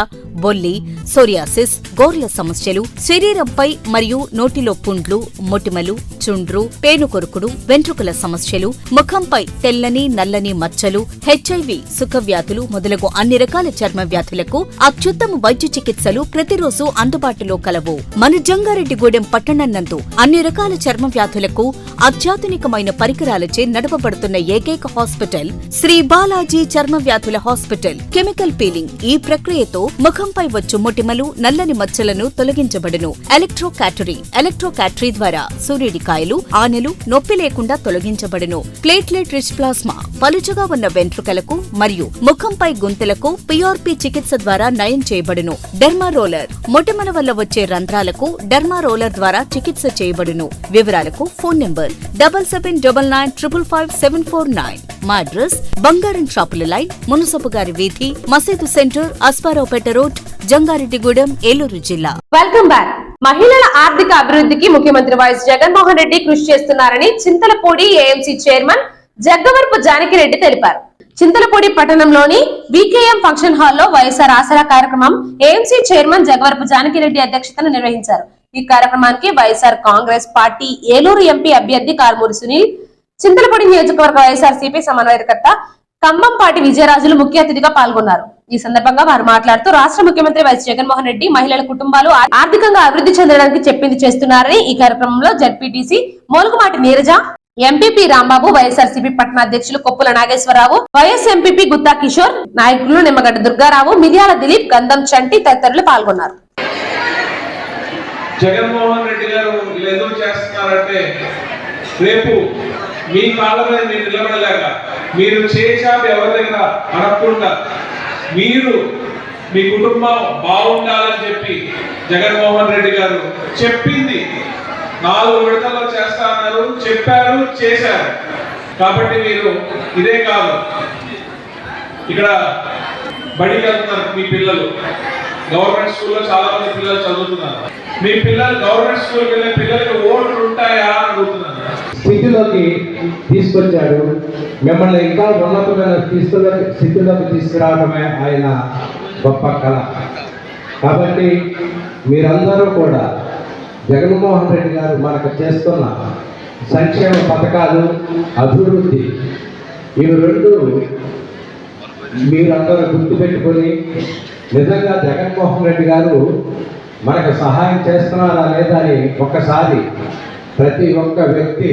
బొల్లి, సోరియాసిస్, గోర్ల సమస్యలు, శరీరంపై మరియు నోటిలో పుండ్లు, మొటిమలు, చుండ్రు, పేనుకొరుకుడు, వెంట్రుకల సమస్యలు, ముఖంపై తెల్లని నల్లని మచ్చలు, హెచ్ఐవి, సుఖవ్యాధులు మొదలగు అన్ని రకాల చర్మ వ్యాధులకు అత్యుత్తమ వైద్య చికిత్సలు ప్రతిరోజు అందుబాటులో కలవు. మన జంగారెడ్డిగూడెం పట్టణంనందు అన్ని రకాల చర్మ వ్యాధులకు అత్యాధునికమైన పరికరాలచే నడపబడుతున్న ఏకైక హాస్పిటల్ శ్రీ బాలాజీ చర్మ వ్యాధుల హాస్పిటల్. కెమికల్ పీలింగ్ ఈ ప్రక్రియతో ముఖంపై వచ్చు మొటిమలు, నల్లని మచ్చలను తొలగించబడును. ఎలక్ట్రోకాటరీ ద్వారా సూర్యుడికాయలు, ఆనెలు నొప్పి లేకుండా తొలగించబడును. ప్లేట్లెట్ రిచ్ ప్లాస్మా పలుచగా ఉన్న వెంట్రుకలకు మరియు ముఖంపై గుంతలకు PRP చికిత్స ద్వారా నయం చేయబడును. డెర్మా రోలర్ మొటిమల వల్ల వచ్చే రంధ్రాలకు డెర్మా రోలర్ ద్వారా చికిత్స చేయబడును. వివరాలకు ఫోన్ నంబర్ 7799555749. మా అడ్రస్ బంగారం షాపుల లైన్, మునసపు గారి వీధి, మసీదు సెంటర్, అస్పారావుపేట రోడ్, జంగారెడ్డిగూడెం, ఏలూరు జిల్లా. Welcome back. మహిళల ఆర్థిక అభివృద్ధికి ముఖ్యమంత్రి వైఎస్ జగన్మోహన్ రెడ్డి కృషి చేస్తున్నారని చింతలపూడి ఏఎంసీ చైర్మన్ జగ్గవరపు జానకిరెడ్డి తెలిపారు. చింతలపూడి పట్టణంలోని వికేఎం ఫంక్షన్ హాల్లో వైఎస్ఆర్ ఆసరా కార్యక్రమం ఏఎంసీ చైర్మన్ జగ్గవరపు జానకిరెడ్డి అధ్యక్షతన నిర్వహించారు. ఈ కార్యక్రమానికి వైఎస్ఆర్ కాంగ్రెస్ పార్టీ ఏలూరు ఎంపీ అభ్యర్థి కారుమూరి సునీల్, చింతలపూడి నియోజకవర్గ వైఎస్ఆర్సీపీ సమన్వయకర్త కంబంపాటి విజయరాజులు ముఖ్య అతిథిగా పాల్గొన్నారు. ఈ సందర్భంగా వారు మాట్లాడుతూ రాష్ట్ర ముఖ్యమంత్రి వైఎస్ జగన్మోహన్ రెడ్డి మహిళల కుటుంబాలు ఆర్థికంగా అభివృద్ధి చెందడానికి చెప్పింది చేస్తున్నారని, ఈ కార్యక్రమంలో జడ్పీటీసీ మోలుగుమాటి నీరజ, ఎంపీపీ రాంబాబు, వైఎస్ఆర్సీపీ పట్టణ అధ్యక్షులు కొప్పుల నాగేశ్వరరావు, వైఎస్ ఎంపీపీ గుత్తా కిషోర్, నాయకులు నిమ్మగడ్డ దుర్గారావు, మిర్యాల దిలీప్, గంధం చంటి తదితరులు పాల్గొన్నారు. జగన్మోహన్ రెడ్డి గారు ఇలా ఎందుకు చేస్తున్నారంటే, రేపు మీ కాళ్ళ మీద మీరు నిలబడలేక, మీరు చేశారు ఎవరి దగ్గర అనకుండా, మీరు మీ కుటుంబం బాగుండాలని చెప్పి జగన్మోహన్ రెడ్డి గారు చెప్పింది 4 విడతల్లో చేస్తా అన్నారు, చెప్పారు, చేశారు. కాబట్టి మీరు ఇదే కాదు, ఇక్కడ బడికి వెళ్తున్నారు మీ పిల్లలు, గవర్నమెంట్ స్కూల్లో చాలా మంది పిల్లలు చదువుతున్నారు. మీ పిల్లలు గవర్నమెంట్ స్కూల్కి వెళ్ళే పిల్లలకి ఓట్లు ఉంటాయా అని అడుగుతున్నారు. స్థితిలోకి తీసుకొచ్చాడు. మిమ్మల్ని ఇంకా ఉన్నతమైన స్థితిలోకి తీసుకురావడమే ఆయన గొప్ప కళ. కాబట్టి మీరందరూ కూడా జగన్మోహన్ రెడ్డి గారు మనకు చేస్తున్న సంక్షేమ పథకాలు, అభివృద్ధి, ఇవి రెండు మీరందరూ గుర్తుపెట్టుకొని నిజంగా జగన్మోహన్ రెడ్డి గారు మనకు సహాయం చేస్తున్నారా లేదా అని ఒక్కసారి ప్రతి ఒక్క వ్యక్తి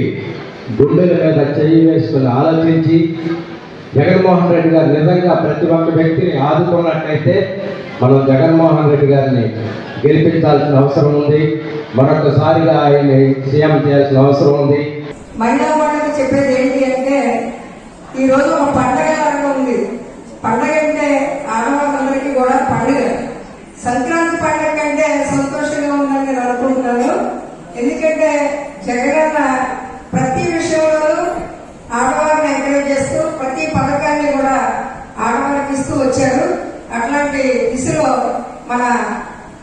గుండెల మీద చేయి వేసుకుని ఆలోచించి, జగన్మోహన్ రెడ్డి గారు నిజంగా ప్రతి ఒక్క వ్యక్తిని ఆదుకున్నట్టయితే మనం జగన్మోహన్ రెడ్డి గారిని గెలిపించాల్సిన అవసరం ఉంది. మరొకసారిగా ఆయన్ని సీఎం చేయాల్సిన అవసరం ఉంది. మహిళా పండుగ చెప్పేది ఏంటి అంటే, ఈరోజు ఒక పండగ ఉంది. పండగ అంటే ఆడవాళ్ళందరికీ కూడా పండుగ. సంక్రాంతి పండుగ కంటే సంతోషంగా ఉందని నేను అనుకుంటున్నాను. ఎందుకంటే జగనన్న ప్రతి విషయంలో ఆడవారిని ఎంకరేజ్ చేస్తూ ప్రతి పథకాన్ని కూడా ఆడవారికి ఇస్తూ వచ్చారు. అట్లాంటి దిశలో మన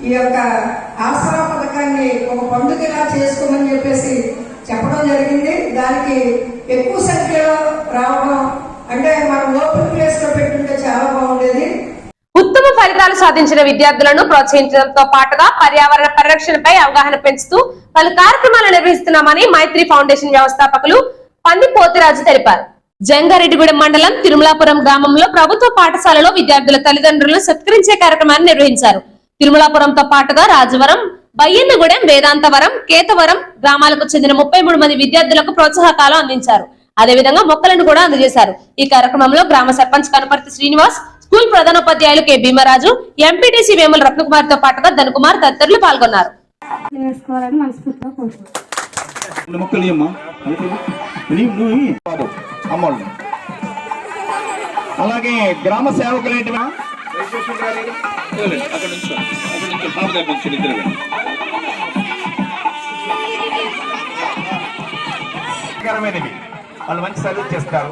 ఈ యొక్క ఆసరా పథకాన్ని ఒక పండుగలా చేసుకోమని చెప్పేసి చెప్పడం జరిగింది. దానికి ఎక్కువ సంఖ్యలో రావడం అంటే మనం ఓపెన్ ప్లేస్ లో పెట్టుంటే చాలా బాగుండేది. ఉత్తమ ఫలితాలు సాధించిన విద్యార్థులను ప్రోత్సహించడంతో పాటుగా పర్యావరణ పరిరక్షణపై అవగాహన పెంచుతూ పలు కార్యక్రమాలు నిర్వహిస్తున్నామని మైత్రి ఫౌండేషన్ వ్యవస్థాపకులు పంది పోతిరాజు తెలిపారు. జంగారెడ్డిగూడెం మండలం తిరుమలాపురం గ్రామంలో ప్రభుత్వ పాఠశాలలో విద్యార్థుల తల్లిదండ్రులను సత్కరించే కార్యక్రమాన్ని నిర్వహించారు. తిరుమలాపురంతో పాటుగా రాజవరం, బయ్యన్నగూడెం, వేదాంతవరం, కేతవరం గ్రామాలకు చెందిన 33 మంది విద్యార్థులకు ప్రోత్సాహకాలు అందించారు. అదేవిధంగా మొక్కలను కూడా అందజేశారు. ఈ కార్యక్రమంలో గ్రామ సర్పంచ్ కనుపర్తి శ్రీనివాస్, స్కూల్ ప్రధానోపాధ్యాయులు కె భీమరాజు, ఎంపీటీసీ వేముల రత్నకుమార్ తో పాటుగా ధనకుమార్ తదితరులు పాల్గొన్నారు. అలాగే గ్రామ సేవకులు వాళ్ళు మంచి సర్వీస్ చేస్తారు.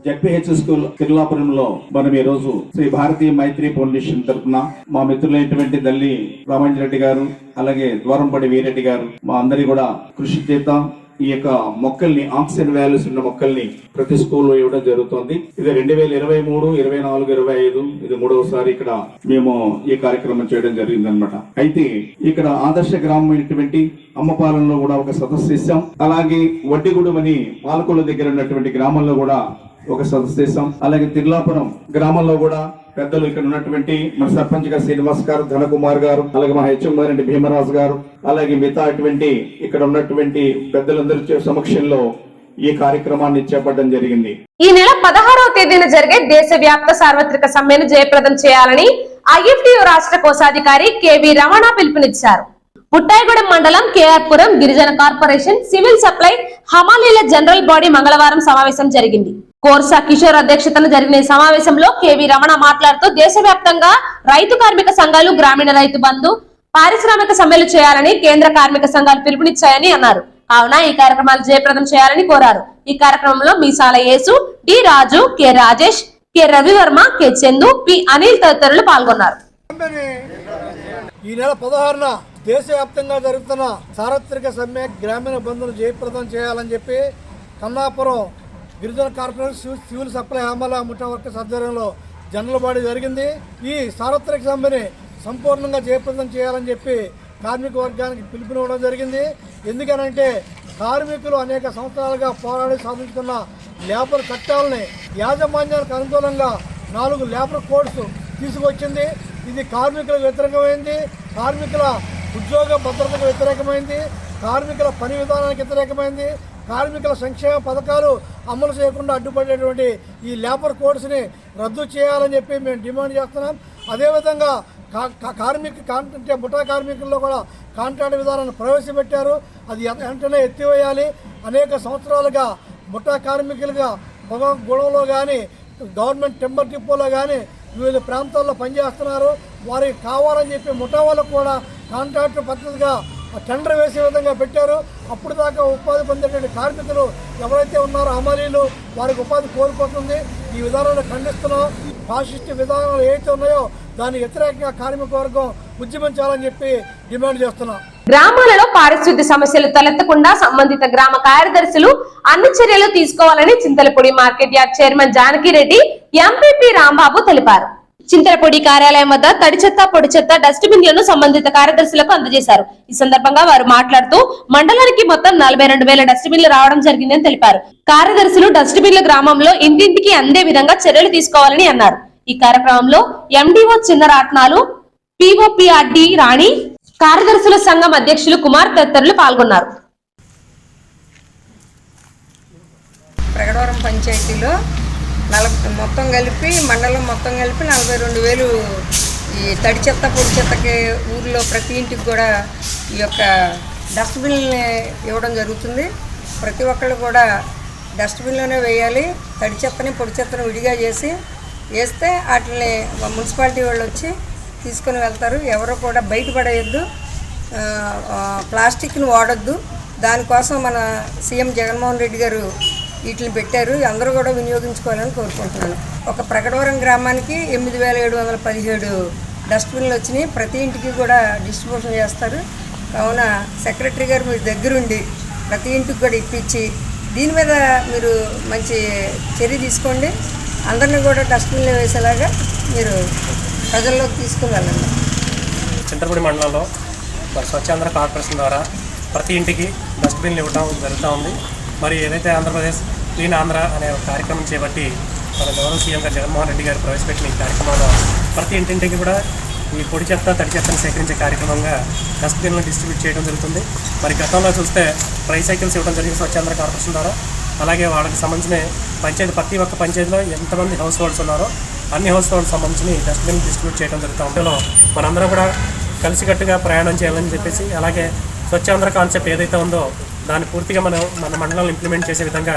జడ్పీహెచ్ స్కూల్ తిరుమలాపురంలో మనం ఈ రోజు శ్రీ భారతీయ మైత్రి ఫౌండేషన్ తరఫున మా మిత్రులైనటువంటి దల్లి రామాంజరెడ్డి గారు, అలాగే ద్వారంపడి వీరెడ్డి గారు, మా అందరి కూడా కృషి చేద్దాం. ఈ యొక్క మొక్కల్ని ఆక్సిజన్ వాల్యూస్ ఉన్న మొక్కల్ని ప్రతి స్కూల్లో ఇవ్వడం జరుగుతుంది. ఇది 2023, 24, 25 ఇది 3వసారి ఇక్కడ మేము ఈ కార్యక్రమం చేయడం జరిగింది అనమాట. అయితే ఇక్కడ ఆదర్శ గ్రామం అయినటువంటి అమ్మపాలెంలో కూడా ఒక సదస్సు ఇస్తాం. అలాగే వడ్డిగూడెం అని పాలకొల్లు దగ్గర ఉన్నటువంటి గ్రామంలో కూడా ఒక సదస్సు చేస్తాం. అలాగే తిర్లాపురం గ్రామంలో కూడా పెద్దలు ఇక్కడ ఉన్నటువంటి మన సర్పంచ్ గారు శ్రీనివాస్ గారు, ధనకుమార్ గారు, అలాగే మా హెచ్ఎం గారు భీమరాజు గారు, అలాగే మిగతా అటువంటి ఇక్కడ ఉన్నటువంటి పెద్దలందరి సమక్షంలో ఈ కార్యక్రమాన్ని చేపట్టడం జరిగింది. ఈ నెల 16వ తేదీన జరిగే దేశవ్యాప్త సార్వత్రిక సమ్మెను జయప్రదం చేయాలని ఐఎఫ్టియు రాష్ట్ర కోశాధికారి కెవి రమణ పిలుపునిచ్చారు. పుట్టాయిగూడెం మండలం కేఆర్పురం గిరిజన కార్పొరేషన్ సివిల్ సప్లై హమాలీల జనరల్ బాడీ మంగళవారం సమావేశం జరిగింది. కోర్సా కిషోర్ అధ్యక్షతన జరిగిన ఈ సమావేశంలో కెవి రమణ మాట్లాడుతూ దేశవ్యాప్తంగా రైతు కార్మిక సంఘాలు గ్రామీణ రైతు బంధు పారిశ్రామిక సమ్మెలు చేయాలని కేంద్ర కార్మిక సంఘాలు పిలుపునిచ్చాయని అన్నారు. కావున ఈ కార్యక్రమాలు జయప్రదం చేయాలని కోరారు. ఈ కార్యక్రమంలో Meesala Yesu, D Raju, K Rajesh, K Ravivarma, K Chandu, P Anil తదితరులు పాల్గొన్నారు. ఈ నెల 16న దేశవ్యాప్తంగా జరుగుతున్న సార్వత్రిక సమ్మె గ్రామీణ బంధును జయప్రదం చేయాలని చెప్పి కన్నాపురం గిరిజన కార్పొరేషన్ సివిల్ సప్లై హమాలా ముఠా వర్కర్స్ ఆధ్వర్యంలో జనరల్ బాడీ జరిగింది. ఈ సార్వత్రిక సమ్మెని సంపూర్ణంగా జయప్రదం చేయాలని చెప్పి కార్మిక వర్గానికి పిలుపునివ్వడం జరిగింది. ఎందుకనంటే కార్మికులు అనేక సంవత్సరాలుగా పోరాడి సాధించుకున్న లేబర్ చట్టాలని యాజమాన్యానికి అనుకూలంగా 4 లేబర్ కోడ్స్ తీసుకొచ్చింది. ఇది కార్మికులకు వ్యతిరేకమైంది, కార్మికుల ఉద్యోగ భద్రతకు వ్యతిరేకమైంది, కార్మికుల పని విధానానికి వ్యతిరేకమైంది, కార్మికుల సంక్షేమ పథకాలు అమలు చేయకుండా అడ్డుపడేటువంటి ఈ లేబర్ కోడ్స్ని రద్దు చేయాలని చెప్పి మేము డిమాండ్ చేస్తున్నాం. అదేవిధంగా అంటే ముఠా కార్మికుల్లో కూడా కాంట్రాక్ట్ విధానాన్ని ప్రవేశపెట్టారు. అది వెంటనే ఎత్తివేయాలి. అనేక సంవత్సరాలుగా ముఠా కార్మికులుగా గొడవలో కానీ గవర్నమెంట్ టెంబర్ డిపోలో కానీ వివిధ ప్రాంతాల్లో పనిచేస్తున్నారు. వారికి కావాలని చెప్పి ముఠా వాళ్ళకు కూడా కాంట్రాక్ట్ పద్ధతిగా టెండర్ వేసే విధంగా పెట్టారు. అప్పుడు దాకా ఉపాధి పొందేటువంటి కార్మికులు ఎవరైతే ఉన్నారో హమాలీలు వారికి ఉపాధి కోల్పోతుంది. ఈ విధానాన్ని ఖండిస్తున్నాం. ఫాసిస్ట్ విధానాలు ఏవైతే ఉన్నాయో దాని వ్యతిరేకంగా కార్మిక వర్గం ఉద్యమించాలని చెప్పి డిమాండ్ చేస్తున్నాం. గ్రామాలలో పారిశుద్ధ్య సమస్యలు తలెత్తకుండా సంబంధిత గ్రామ కార్యదర్శులు అన్ని చర్యలు తీసుకోవాలని Chintalapudi market yard chairman Janaki Reddy, MPP Rambabu తెలిపారు. చింతలపూడి కార్యాలయం వద్ద తడి చెత్త, పొడి చెత్త, డస్ట్బిన్లను సంబంధిత కార్యదర్శులకు అందజేశారు. ఈ సందర్భంగా వారు మాట్లాడుతూ మండలానికి మొత్తం 42,000 డస్ట్బిన్లు రావడం జరిగిందని తెలిపారు. కార్యదర్శులు డస్ట్బిన్లు గ్రామంలో ఇంటింటికి అందే విధంగా చర్యలు తీసుకోవాలని అన్నారు. ఈ కార్యక్రమంలో ఎండిఓ చిన్నరాట్నాలు, పిఓపిఆర్డి రాణి, కార్యదర్శుల సంఘం అధ్యక్షులు కుమార్ తదితరులు పాల్గొన్నారు. ప్రగడవరం పంచాయతీలో మొత్తం కలిపి మండలం మొత్తం కలిపి 42,000 ఈ తడి చెత్త, పొడి చెత్తకి ఊర్లో ప్రతి ఇంటికి కూడా ఈ యొక్క డస్ట్బిన్ని ఇవ్వడం జరుగుతుంది. ప్రతి ఒక్కళ్ళు కూడా డస్ట్బిన్లోనే వేయాలి. తడి చెత్తని, పొడి చెత్తని విడిగా చేసి వేస్తే వాటిని మున్సిపాలిటీ వాళ్ళు వచ్చి తీసుకొని వెళ్తారు. ఎవరు కూడా బయటపడేయద్దు, ప్లాస్టిక్ని వాడద్దు. దానికోసం మన సీఎం జగన్మోహన్ రెడ్డి గారు వీటిని పెట్టారు. అందరూ కూడా వినియోగించుకోవాలని కోరుకుంటున్నాను. ఒక ప్రకటవరం గ్రామానికి 8,717 డస్ట్బిన్లు వచ్చినాయి. ప్రతి ఇంటికి కూడా డిస్ట్రిబ్యూషన్ చేస్తారు. కావున సెక్రటరీ గారు మీరు దగ్గరుండి ప్రతి ఇంటికి కూడా ఇప్పించి దీని మీద మీరు మంచి చర్య తీసుకోండి. అందరినీ కూడా డస్ట్బిన్లో వేసేలాగా మీరు ప్రజల్లోకి తీసుకుని వెళ్ళండి. చింతలపూడి మండలంలో స్వచ్ఛాంధ్ర కార్పొరేషన్ ద్వారా ప్రతి ఇంటికి డస్ట్బిన్లు ఇవ్వడం జరుగుతూ ఉంది. మరి ఏదైతే ఆంధ్రప్రదేశ్ క్లీన్ ఆంధ్ర అనే కార్యక్రమం చేపట్టి మన గౌరవ సీఎం గారు జగన్మోహన్ రెడ్డి గారు ప్రవేశపెట్టిన ఈ కార్యక్రమంలో ప్రతి ఇంటింటికి కూడా ఈ పొడి చెత్త, తడి చెత్తను సేకరించే కార్యక్రమంగా డస్ట్బిన్లు డిస్ట్రిబ్యూట్ చేయడం జరుగుతుంది. మరి గతంలో చూస్తే ట్రైసైకిల్స్ ఇవ్వడం జరిగింది స్వచ్ఛాంధ్ర కార్పొరేషన్ ద్వారా. అలాగే వాళ్ళకి సంబంధించిన పంచాయతీ, ప్రతి ఒక్క పంచాయతీలో ఎంతమంది హౌస్ హోల్డ్స్ ఉన్నారో అన్ని హౌస్ హోల్డ్స్ సంబంధించి డస్ట్బిన్ డిస్ట్రిబ్యూట్ చేయడం జరుగుతుంది. అందులో మనందరం కూడా కలిసికట్టుగా ప్రయాణం చేయాలని చెప్పేసి, అలాగే స్వచ్ఛాంధ్ర కాన్సెప్ట్ ఏదైతే ఉందో దాన్ని పూర్తిగా మన మండలంలో ఇంప్లిమెంట్ చేసే విధంగా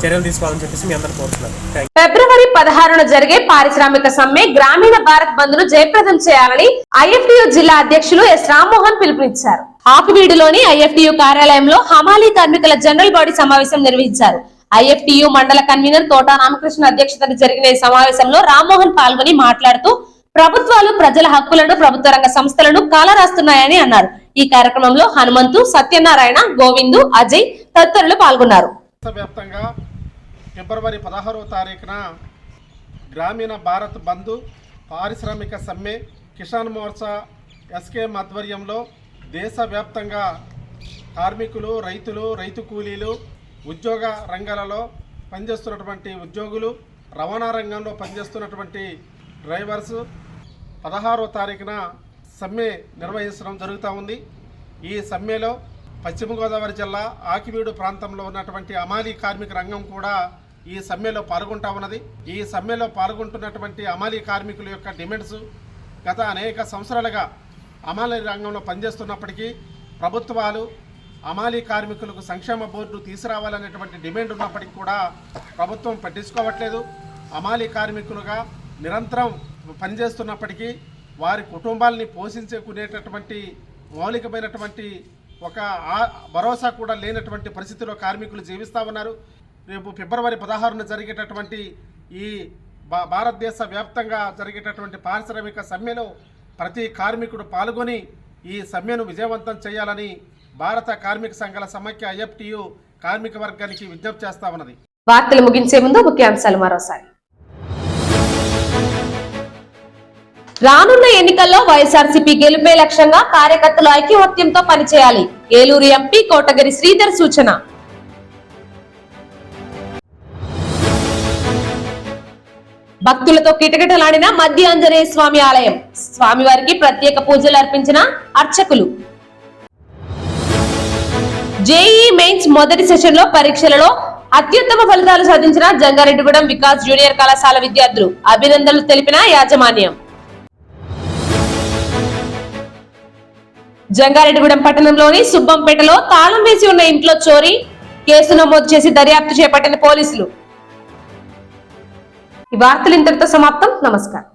చర్యలు తీసుకోవాలని చెప్పేసి మీ అందరూ కోరుతున్నాను. ఫిబ్రవరి 16న జరిగే పారిశ్రామిక సమ్మె గ్రామీణ భారత్ బంద్ ను జయప్రదం చేయాలని ఐఎఫ్టియు జిల్లా అధ్యక్షులు ఎస్ రామ్మోహన్ పిలుపునిచ్చారు. ఆకువీడులోని ఐఎఫ్టియు కార్యాలయంలో హమాలీ కార్మికుల జనరల్ బాడీ సమావేశం నిర్వహించారు. ఐఎఫ్టియు మండల కన్వీనర్ తోటా రామకృష్ణ అధ్యక్షతన జరిగిన ఈ సమావేశంలో రామ్మోహన్ పాల్గొని మాట్లాడుతూ ప్రభుత్వాలు ప్రజల హక్కులను, ప్రభుత్వ రంగ సంస్థలను కాలరాస్తున్నాయని అన్నారు. ఈ కార్యక్రమంలో హనుమంతు, సత్యనారాయణ, గోవిందు, అజయ్, తదితరులు పాల్గొన్నారు. వ్యాప్తంగా ఫిబ్రవరి 16వ తారీఖున గ్రామీణ భారత్ బంధు పారిశ్రామిక సమ్మె కిసాన్ మోర్చా ఎస్కేఎం ఆధ్వర్యంలో దేశవ్యాప్తంగా కార్మికులు, రైతులు, రైతు కూలీలు, ఉద్యోగ రంగాలలో పనిచేస్తున్నటువంటి ఉద్యోగులు, రవాణా రంగంలో పనిచేస్తున్నటువంటి డ్రైవర్స్ 16వ తారీఖున సమ్మె నిర్వహించడం జరుగుతూ ఉంది. ఈ సమ్మెలో పశ్చిమ గోదావరి జిల్లా ఆకివీడు ప్రాంతంలో ఉన్నటువంటి అమాలీ కార్మిక రంగం కూడా ఈ సమ్మెలో పాల్గొంటా ఉన్నది. ఈ సమ్మెలో పాల్గొంటున్నటువంటి అమాలీ కార్మికుల యొక్క డిమాండ్స్ గత అనేక సంవత్సరాలుగా అమాలీ రంగంలో పనిచేస్తున్నప్పటికీ ప్రభుత్వాలు అమాలీ కార్మికులకు సంక్షేమ బోర్డు తీసుకురావాలనేటువంటి డిమాండ్ ఉన్నప్పటికీ కూడా ప్రభుత్వం పట్టించుకోవట్లేదు. అమాలీ కార్మికులుగా నిరంతరం పనిచేస్తున్నప్పటికీ వారి కుటుంబాలని పోషించుకునేటటువంటి మౌలికమైనటువంటి ఒక భరోసా కూడా లేనటువంటి పరిస్థితిలో కార్మికులు జీవిస్తూ ఉన్నారు. రేపు ఫిబ్రవరి 16న జరిగేటటువంటి ఈ భారతదేశ వ్యాప్తంగా జరిగేటటువంటి పారిశ్రామిక సమ్మెలో ప్రతి కార్మికుడు పాల్గొని ఈ సమ్మెను విజయవంతం చేయాలని భారత కార్మిక సంఘాల సమైక్య IFTU కార్మిక వర్గానికి విజ్ఞప్తి చేస్తా ఉన్నది. వార్తలు ముగించే ముందు ముఖ్యాంశాలు మరోసారి. రానున్న ఎన్నికల్లో వైఎస్ఆర్సీపీ గెలుపే లక్ష్యంగా కార్యకర్తలు ఐక్యమత్యంతో పనిచేయాలి. ఏలూరు ఎంపీ కోటగిరి శ్రీధర్ సూచన. భక్తులతో కిటకిటలాడిన మధ్య ఆంజనేయ స్వామి ఆలయం. స్వామివారికి ప్రత్యేక పూజలు అర్పించిన అర్చకులు. జేఈ మెయిన్స్ మొదటి సెషన్ లో పరీక్షలలో అత్యుత్తమ ఫలితాలు సాధించిన జంగారెడ్డిగూడెం వికాస్ జూనియర్ కళాశాల విద్యార్థులు. అభినందనలు తెలిపిన యాజమాన్యం. జంగారెడ్డిగూడెం పట్టణంలోని సుబ్బంపేటలో తాళం వేసి ఉన్న ఇంట్లో చోరీ కేసు నమోదు చేసి దర్యాప్తు చేపట్టిన పోలీసులు. ఈ వార్తలు ఇంతటితో సమాప్తం. నమస్కారం.